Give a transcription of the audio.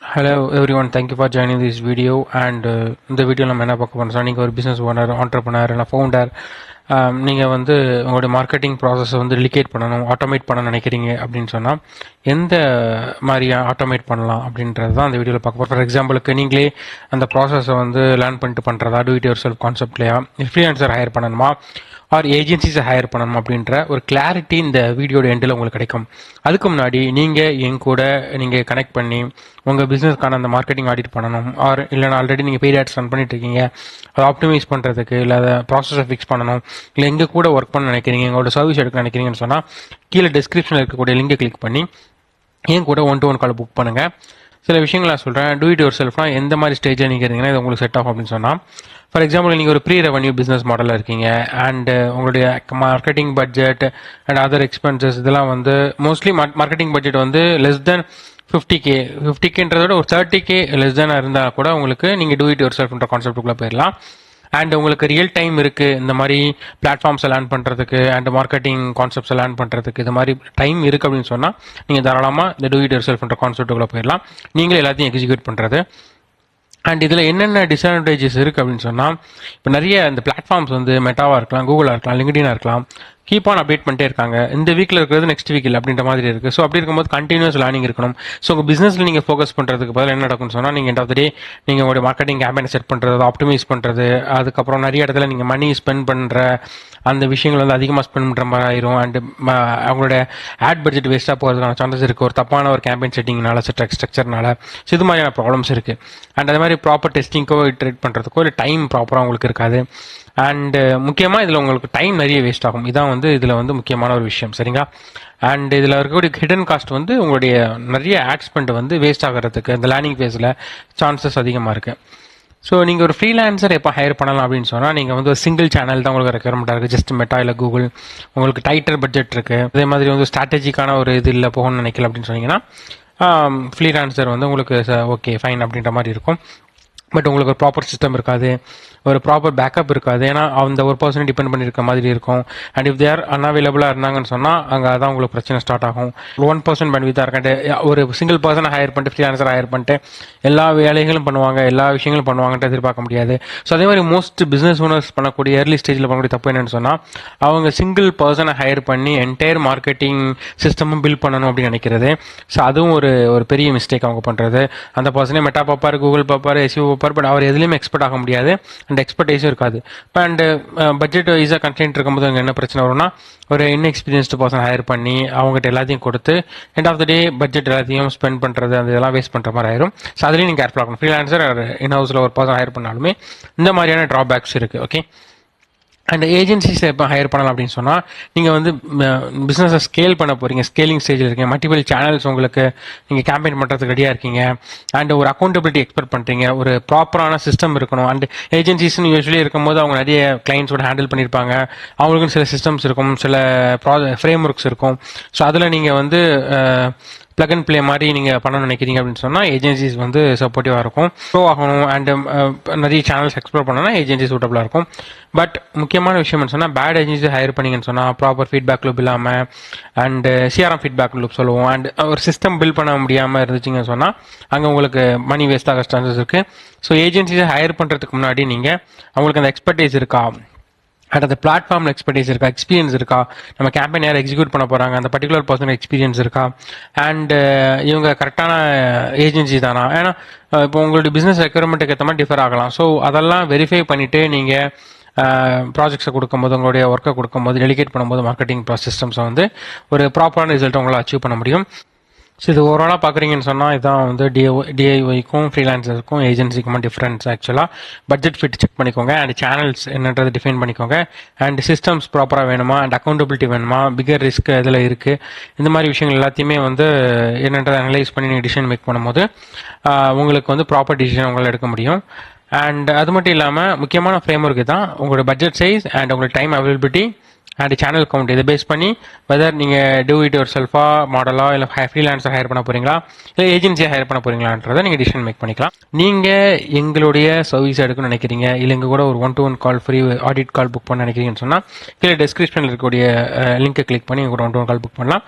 Hello everyone, thank you for joining this video and இந்த video நம்ம என்ன பார்க்க போறோம்னா நீங்கள் ஒரு பிஸ்னஸ் ஓனர் ஆண்டர்ப்ரனர் இல்லை ஃபவுண்டர் நீங்கள் வந்து உங்களுடைய மார்க்கெட்டிங் ப்ராசஸை வந்து டெலிகேட் பண்ணணும் ஆட்டோமேட் பண்ண நினைக்கிறீங்க அப்படின்னு சொன்னால் எந்த மாதிரி ஆட்டோமேட் பண்ணலாம் அப்படின்றது தான் அந்த வீடியோவில் பார்க்க போகிறோம். ஃபார் எக்ஸாம்பிளுக்கு நீங்களே அந்த ப்ராசஸை வந்து லேர்ன் பண்ணிட்டு பண்ணுறதா டூ இட் யுவர் செல்ஃப் கான்செப்ட்லையா ஃப்ரீலான்சர் ஹையர் பண்ணணுமா ஆர் ஏஜென்சிஸை ஹையர் பண்ணணும் அப்படின்ற ஒரு கிளாரிட்டி இந்த வீடியோட எண்டில் உங்களுக்கு கிடைக்கும். அதுக்கு முன்னாடி நீங்கள் என் கூட நீங்கள் கனெக்ட் பண்ணி உங்கள் பிஸ்னஸ்க்கான அந்த மார்க்கெட்டிங் ஆடிட் பண்ணணும் ஆர் இல்லைனா ஆல்ரெடி நீங்கள் பெய்ட் ஆட்ஸ் ரன் பண்ணிட்டு இருக்கீங்க அதை ஆப்டிமைஸ் பண்ணுறதுக்கு இல்லை அதை ப்ராசஸை ஃபிக்ஸ் பண்ணணும் இல்லை எங்கே கூட ஒர்க் பண்ண நினைக்கிறீங்க எங்களோட சர்வீஸ் எடுக்க நினைக்கிறீங்கன்னு சொன்னால் கீழே டிஸ்கிரிப்ஷனில் இருக்கக்கூடிய லிங்கை கிளிக் பண்ணி என் கூட 1-to-1 கால் புக் பண்ணுங்கள். சில விஷயங்கள் நான் சொல்கிறேன். டூ இட் யுவர் செல்ஃப்னா எந்த மாதிரி ஸ்டேஜில் நீங்கள் இருந்தீங்கன்னா இது உங்களுக்கு செட் ஆகும் அப்படின்னு சொன்னால், ஃபார் எக்ஸாம்பிள் நீங்கள் ஒரு ப்ரீ ரெவன்யூ பிஸ்னஸ் மாடலில் இருக்கீங்க அண்ட் உங்களுடைய marketing budget and other expenses இதெல்லாம் வந்து மோஸ்ட்லி மார்க்கெட்டிங் பட்ஜெட் வந்து லெஸ் தென் 50K விட ஒரு 30K லெஸ் தென் இருந்தால் கூட உங்களுக்கு நீங்கள் டூ இட் யுவர் செல்ஃப்ன்ற கான்செப்ட்டுக்குள்ளே போயிடலாம். அண்ட் உங்களுக்கு ரியல் டைம் இருக்குது இந்த மாதிரி பிளாட்ஃபார்ம்ஸை லேர்ன் பண்ணுறதுக்கு அண்ட் மார்க்கெட்டிங் கான்செப்ட்ஸை லேர்ன் பண்ணுறதுக்கு இது மாதிரி டைம் இருக்குது அப்படின்னு சொன்னால் நீங்கள் தாராளமாக இந்த டூ இட் யுவர் செல்ஃப்ன்ற கான்செப்ட்டுக்குள்ளே போயிடலாம். நீங்களே எல்லாத்தையும் எக்ஸிக்யூட் பண்ணுறது. அண்ட் இதில் என்னென்ன டிஸ்அட்வான்டேஜஸ் இருக்குது அப்படின்னு சொன்னால், இப்போ நிறைய இந்த பிளாட்ஃபார்ம்ஸ் வந்து மெட்டாவாக இருக்கலாம், கூகுளாக இருக்கலாம், லிங்க்டினாக இருக்கலாம், கீப் ஆன் அப்டேட் பண்ணிட்டே இருக்காங்க. இந்த வீக்கில் இருக்கிறது நெக்ஸ்ட் வீக்கில் அப்படின்ற மாதிரி இருக்குது. ஸோ அப்படி இருக்கும்போது கண்டினியூஸ் லேர்னிங் இருக்கணும். ஸோ உங்கள் பிஸ்னஸில் நீங்கள் ஃபோக்கஸ் பண்ணுறதுக்கு பதில் என்ன நடக்கும்னு சொன்னால், நீங்கள் எண்ட் ஆஃப் த டே நீங்கள் உங்களுடைய மார்க்கெட்டிங் கேம்பெயினை செட் பண்ணுறது, ஆப்டிமைஸ் பண்ணுறது, அதுக்கப்புறம் நிறைய இடத்துல நீங்கள் மணி ஸ்பெண்ட் பண்ணுற அந்த விஷயங்கள் வந்து அதிகமாக ஸ்பெண்ட் பண்ணுற மாதிரி ஆயிரும். அண்ட் அவங்களோட ஆட் பட்ஜெட் வேஸ்ட்டாக போகிறதுக்கான சான்சஸ் இருக்குது ஒரு தப்பான ஒரு கேம்பெயின் செட்டிங்னால ஸ்ட்ரக்சர்னால. ஸோ இது மாதிரியான ப்ராப்ளம்ஸ் இருக்குது. அண்ட் அது மாதிரி ப்ராப்பர் டெஸ்டிங்க்கோ இட்ரேட் பண்ணுறதுக்கோ இல்லை டைம் ப்ராப்பராக உங்களுக்கு இருக்காது. அண்டு முக்கியமாக இதில் உங்களுக்கு டைம் நிறைய வேஸ்ட் ஆகும். இதான் வந்து இதில் வந்து முக்கியமான ஒரு விஷயம், சரிங்களா? அண்ட் இதில் இருக்கக்கூடிய ஹிடன் காஸ்ட் வந்து உங்களுடைய நிறைய ஆட் ஸ்பெண்ட் வந்து வேஸ்ட் ஆகிறதுக்கு இந்த லேர்னிங் ஃபேஸில் சான்சஸ் அதிகமாக இருக்குது. ஸோ நீங்கள் ஒரு ஃப்ரீலான்சர் எப்போ ஹையர் பண்ணலாம் அப்படின்னு சொன்னால், நீங்கள் வந்து ஒரு சிங்கிள் சேனல் தான் உங்களுக்கு ரெக்யர்மெண்ட்டாக இருக்குது. ஜஸ்ட் மெட்டா இல்லை கூகுள், உங்களுக்கு டைட்டர் பட்ஜெட் இருக்குது, அதே மாதிரி வந்து ஸ்ட்ராட்டஜிக்கான ஒரு இது இல்லை போகணும்னு நினைக்கல அப்படின்னு சொன்னீங்கன்னா ஃப்ரீலான்சர் வந்து உங்களுக்கு ஓகே ஃபைன் அப்படின்ற மாதிரி இருக்கும். பட் உங்களுக்கு ஒரு ப்ராப்பர் சிஸ்டம் இருக்காது, ஒரு ப்ராப்பர் பேக்கப் இருக்காது. ஏன்னா அந்த ஒரு பர்சனை டிபெண்ட் பண்ணியிருக்க மாதிரி இருக்கும். அண்ட் இஃப் தேர் அன்அவைலபிளாக இருந்தாங்கன்னு சொன்னால் அங்கே அதான் உங்களுக்கு பிரச்சனை ஸ்டார்ட் ஆகும். 1% பேண்ட்வித்தாக இருக்காட்டு ஒரு சிங்கிள் பர்சனை ஹையர் பண்ணிட்டு ஃப்ரீலான்சர் ஹையர் பண்ணிட்டு எல்லா வேலைகளும் பண்ணுவாங்க, எல்லா விஷயங்களும் பண்ணுவாங்கன்ட்டு எதிர்பார்க்க முடியாது. ஸோ அதே மாதிரி மோஸ்ட் பிஸ்னஸ் ஓனர்ஸ் பண்ணக்கூடிய ஏர்லி ஸ்டேஜில் பண்ணக்கூடிய தப்பு என்னன்னு சொன்னால், அவங்க சிங்கிள் பர்சனை ஹையர் பண்ணி என்டையர் மார்க்கெட்டிங் சிஸ்டமும் பில்ட் பண்ணணும் அப்படின்னு நினைக்கிறது. ஸோ அதுவும் ஒரு பெரிய மிஸ்டேக் அவங்க பண்ணுறது. அந்த பர்சனே மெட்டா பார்ப்பார், கூகுள் பார்ப்பார், எஸ்இஓ பார்ப்பார், பட் அவர் எதுலையுமே எக்ஸ்பர்ட் ஆக முடியாது அண்ட் எக்ஸ்பர்டைஸும் இருக்காது. இப்போ அண்ட் பட்ஜெட் வைஸாக கன்ஸ்ட்ரெயின்ட் இருக்கும்போது அங்கே என்ன பிரச்சனை வரும்னா, ஒரு இன்எக்ஸ்பீரியன்ஸ்டு பர்சன் ஹையர் பண்ணி அவங்ககிட்ட எல்லாத்தையும் கொடுத்து end of the day budget எல்லாத்தையும் ஸ்பெண்ட் பண்ணுறது அந்த இதெல்லாம் வேஸ்ட் பண்ணுற மாதிரி ஆயிரும். ஸோ அதுலேயும் நீங்கள் கேர்ஃபுல் ஆகணும். ஃப்ரீலான்சர் இன் ஹவுஸில் ஒரு பர்சன் ஹையர் பண்ணாலுமே இந்த மாதிரியான ட்ராபேக்ஸ் இருக்குது. ஓகே. அண்ட் ஏஜென்சிஸை எப்போ ஹையர் பண்ணலாம் அப்படின்னு சொன்னால், நீங்கள் வந்து பிஸ்னஸை ஸ்கேல் பண்ண போகிறீங்க, ஸ்கேலிங் ஸ்டேஜில் இருக்கீங்க, மல்டிபிள் சேனல்ஸ் உங்களுக்கு நீங்கள் கேம்பெயின் பண்ணுறதுக்கு ரெடியாக இருக்கீங்க அண்ட் ஒரு அக்கௌண்டபிலிட்டி எக்ஸ்பெக்ட் பண்ணுறீங்க, ஒரு ப்ராப்பரான சிஸ்டம் இருக்கணும். அண்ட் ஏஜென்சிஸ்னு யூஸ்வலி இருக்கும்போது அவங்க நிறைய கிளைண்ட்ஸோட ஹேண்டில் பண்ணியிருப்பாங்க, அவங்களுக்கும் சில சிஸ்டம்ஸ் இருக்கும், சில ஃப்ரேம் ஒர்க்ஸ் இருக்கும். ஸோ அதில் நீங்கள் வந்து பிளக் அண்ட் பிளே மாதிரி நீங்கள் பண்ண நினைக்கிறீங்க அப்படின்னு சொன்னால் ஏஜென்சிஸ் வந்து சப்போர்ட்டிவாக இருக்கும். ஷோ ஆகணும் அண்ட் நிறைய சேனல்ஸ் எக்ஸ்ப்ளோர் பண்ணோன்னா ஏஜென்சி சூட்டபுளாக இருக்கும். பட் முக்கியமான விஷயம் சொன்னால், பேட் ஏஜென்சி ஹையர் பண்ணிங்கன்னு சொன்னால் ப்ராப்பர் ஃபீட்பேக் லூப் இல்லாமல் அண்ட் சிஆர்எம் ஃபீட்பேக் லூப் சொல்லுவோம் அண்ட் ஒரு சிஸ்டம் பில்ட் பண்ண முடியாமல் இருந்துச்சுங்கன்னு சொன்னால் அங்கே உங்களுக்கு மணி வேஸ்ட் ஆக சான்சஸ் இருக்குது. ஸோ ஏஜென்சிஸை ஹையர் பண்ணுறதுக்கு முன்னாடி நீங்கள் அவங்களுக்கு அந்த எக்ஸ்பர்டைஸ் இருக்கா, அட் அந்த பிளாட்ஃபார்மில் எக்ஸ்பர்டைஸ் இருக்கா, எக்ஸ்பீரியன்ஸ் இருக்கா, நம்ம கேம்பெயின் யார் எக்ஸிக்யூட் பண்ண போகிறாங்க அந்த பர்டிகுலர் பர்சன் எக்ஸ்பீரியன்ஸ் இருக்கா, அண்ட் இவங்க கரெக்டான ஏஜென்சி தானா. ஏன்னா இப்போ உங்களுடைய பிஸ்னஸ் ரெக்யர்மெண்ட்டுக்கு ஏற்ற மாதிரி டிஃபர் ஆகலாம். ஸோ அதெல்லாம் வெரிஃபை பண்ணிவிட்டு நீங்கள் ப்ராஜெக்ட்ஸை கொடுக்கும்போது, உங்களுடைய ஒர்க்கை கொடுக்கும்போது, டெலிகேட் பண்ணும்போது மார்க்கெட்டிங் சிஸ்டம்ஸை வந்து ஒரு ப்ராப்பரான ரிசல்ட்டை உங்களால் அச்சீவ் பண்ண முடியும். ஸோ இது ஓவராலாக பார்க்குறீங்கன்னு சொன்னால் இதான் வந்து டிஐஒய்க்கும் ஃப்ரீலான்சருக்கும் ஏஜென்சிக்குமா டிஃப்ரென்ஸ். ஆக்சுவலாக பட்ஜெட் ஃபிட் செக் பண்ணிக்கோங்க அண்ட் சேனல்ஸ் என்னன்றது டிஃபைன் பண்ணிக்கோங்க அண்ட் சிஸ்டம்ஸ் ப்ராப்பராக வேணுமா அண்ட் அக்கௌண்டபிலிட்டி வேணுமா, பிகர் ரிஸ்க் இதில் இருக்குது, இந்த மாதிரி விஷயங்கள் எல்லாத்தையுமே வந்து என்னன்றதை அனலைஸ் பண்ணி நீங்கள் டிசிஷன் மேக் பண்ணும்போது உங்களுக்கு வந்து ப்ராப்பர் டிசிஷன் உங்களால் எடுக்க முடியும். அண்ட் அது மட்டும் இல்லாமல் முக்கியமான ஃப்ரேம் ஒர்க்கு தான் உங்களோட பட்ஜெட் சைஸ் அண்ட் உங்களோட time availability and channel count. இதை பேஸ் பண்ணி வெதர் நீங்கள் டூ இட் யுவர் செல்ஃபா மாடலாக இல்லை ஃப்ரீலான்சர் ஹையர் பண்ண போகிறீங்களா இல்லை ஏஜென்சியை ஹையர் பண்ண போகிறீங்களான்றதை நீங்கள் டிசிஷன் மேக் பண்ணிக்கலாம். நீங்கள் எங்களுடைய சர்வீஸ் எடுக்கணும்னு நினைக்கிறீங்க, இல்லை எங்கள் கூட ஒரு 1-to-1 கால் ஃப்ரீ ஆடிட் கால் புக் பண்ண நினைக்கிறீங்கன்னு சொன்னால் கீழே டிஸ்கிரிப்ஷனில் இருக்கக்கூடிய லிங்கை கிளிக் பண்ணி எங்கள் கூட 1-to-1 கால் புக் பண்ணலாம்.